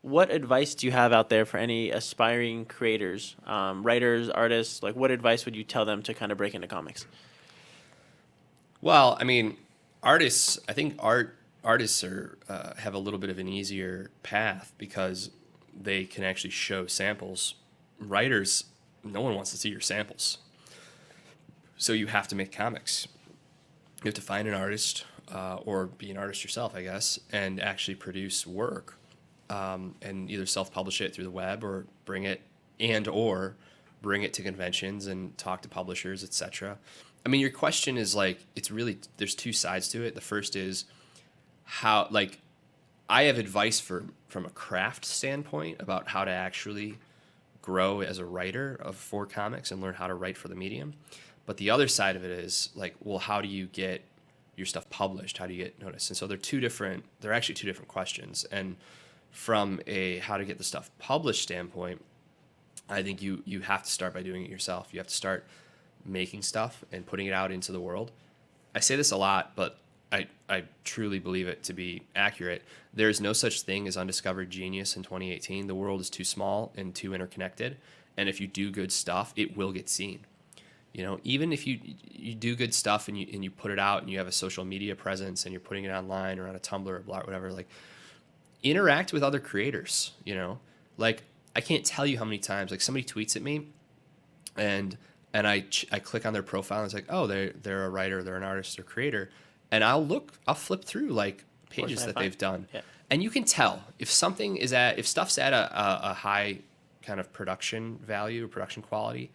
what advice do you have out there for any aspiring creators, writers, artists? Like, what advice would you tell them to kind of break into comics? Well, I mean, I think artists are have a little bit of an easier path because they can actually show samples. Writers, no one wants to see your samples. So you have to make comics. You have to find an artist or be an artist yourself, I guess, and actually produce work and either self-publish it through the web or or bring it to conventions and talk to publishers, etc. I mean, your question is like, it's really, there's two sides to it. The first is how, like, I have advice from a craft standpoint about how to actually grow as a writer for comics and learn how to write for the medium. But the other side of it is like, well, how do you get your stuff published? How do you get noticed? And so they're actually two different questions. And from a how to get the stuff published standpoint, I think you have to start by doing it yourself. You have to start making stuff and putting it out into the world. I say this a lot, but I truly believe it to be accurate. There's no such thing as undiscovered genius in 2018. The world is too small and too interconnected. And if you do good stuff, it will get seen. You know, even if you do good stuff and you put it out and you have a social media presence and you're putting it online or on a Tumblr or blah, whatever, like, interact with other creators, you know? Like, I can't tell you how many times, like, somebody tweets at me and I click on their profile and it's like, oh, they're a writer, they're an artist, they're a creator. And I'll flip through like pages that they've done. Yeah. And you can tell if stuff's at a high kind of production value, production quality,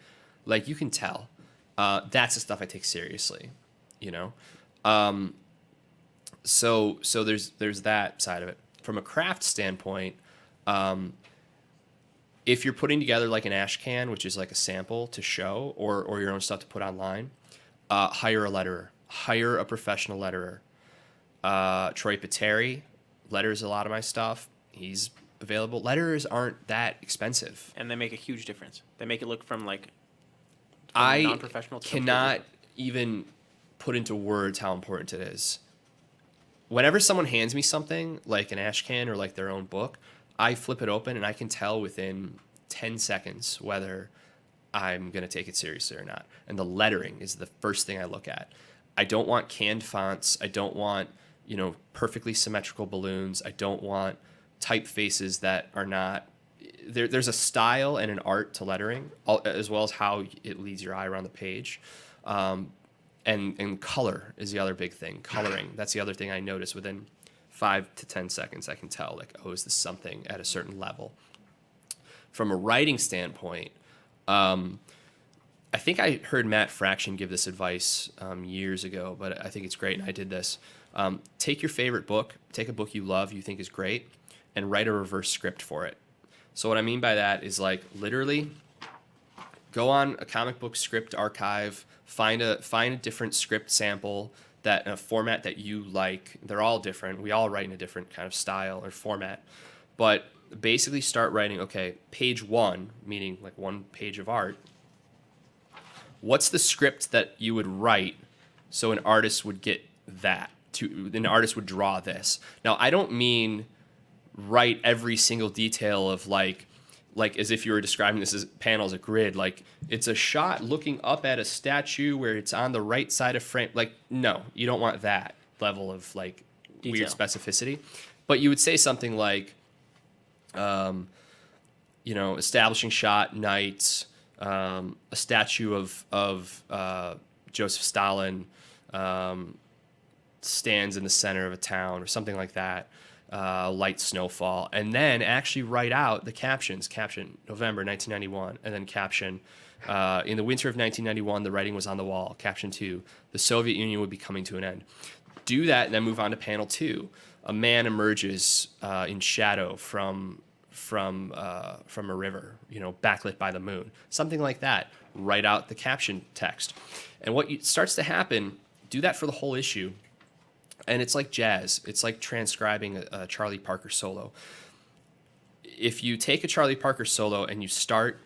like, you can tell. That's the stuff I take seriously, you know? So there's that side of it. From a craft standpoint, if you're putting together like an ashcan, which is like a sample to show, or your own stuff to put online, hire a letterer. Hire a professional letterer. Troy Pateri letters a lot of my stuff. He's available. Letterers aren't that expensive. And they make a huge difference. They make it look from non-professional to cannot even put into words how important it is. Whenever someone hands me something like an ashcan or like their own book, I flip it open and I can tell within 10 seconds whether I'm going to take it seriously or not. And the lettering is the first thing I look at. I don't want canned fonts. I don't want, perfectly symmetrical balloons. I don't want typefaces that are not. There's a style and an art to lettering, as well as how it leads your eye around the page. And color is the other big thing. Coloring. That's the other thing I notice within 5 to 10 seconds. I can tell, like, oh, is this something at a certain level? From a writing standpoint, I think I heard Matt Fraction give this advice years ago, but I think it's great, and I did this. Take your favorite book, take a book you love, you think is great, and write a reverse script for it. So what I mean by that is, like, literally go on a comic book script archive, find a different script sample that in a format that you like. They're all different. We all write in a different kind of style or format. But basically start writing, okay, page 1, meaning like one page of art. What's the script that you would write so an artist would get that? An artist would draw this. Now, I don't mean write every single detail of like as if you were describing this as panel as a grid. Like, it's a shot looking up at a statue where it's on the right side of frame. Like, no, you don't want that level of like detail. Weird specificity. But you would say something like, establishing shot, night, a statue of Joseph Stalin stands in the center of a town, or something like that. Light snowfall, and then actually write out the captions. Caption November 1991, and then caption in the winter of 1991, the writing was on the wall. Caption 2, the Soviet Union would be coming to an end. Do that, and then move on to panel 2. A man emerges in shadow from a river, backlit by the moon. Something like that. Write out the caption text, and what starts to happen. Do that for the whole issue. And it's like jazz. It's like transcribing a Charlie Parker solo. If you take a Charlie Parker solo and you start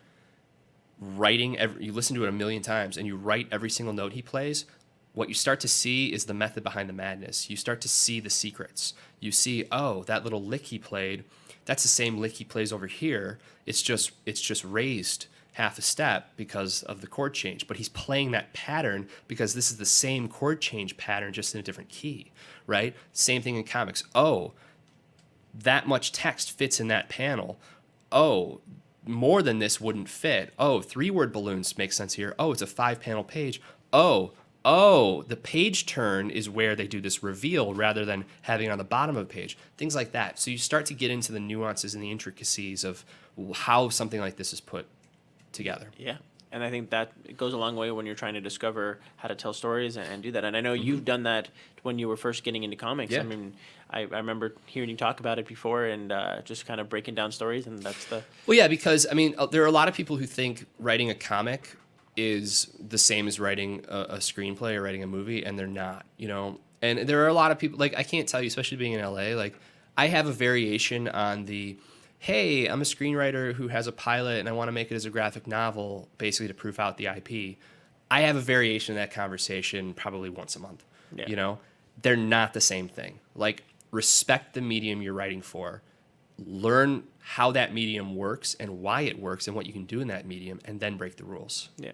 writing, you listen to it a million times and you write every single note he plays, what you start to see is the method behind the madness. You start to see the secrets. You see, oh, that little lick he played, that's the same lick he plays over here. It's just raised half a step because of the chord change, but he's playing that pattern because this is the same chord change pattern, just in a different key, right? Same thing in comics. Oh, that much text fits in that panel. Oh, more than this wouldn't fit. Oh, 3-word balloons make sense here. Oh, it's a 5-panel page. Oh, the page turn is where they do this reveal rather than having it on the bottom of a page. Things like that. So you start to get into the nuances and the intricacies of how something like this is put together. Yeah. And I think that it goes a long way when you're trying to discover how to tell stories and do that. And I know you've done that when you were first getting into comics. Yeah. I mean, I remember hearing you talk about it before and just kind of breaking down stories. And that's the... Well, yeah, because, I mean, there are a lot of people who think writing a comic is the same as writing a screenplay or writing a movie, and they're not, you know? And there are a lot of people, like, I can't tell you, especially being in LA, like, I have a variation on the... hey, I'm a screenwriter who has a pilot and I want to make it as a graphic novel, basically to proof out the IP. I have a variation of that conversation probably once a month. Yeah. You know, they're not the same thing. Like, respect the medium you're writing for. Learn how that medium works and why it works and what you can do in that medium, and then break the rules. Yeah.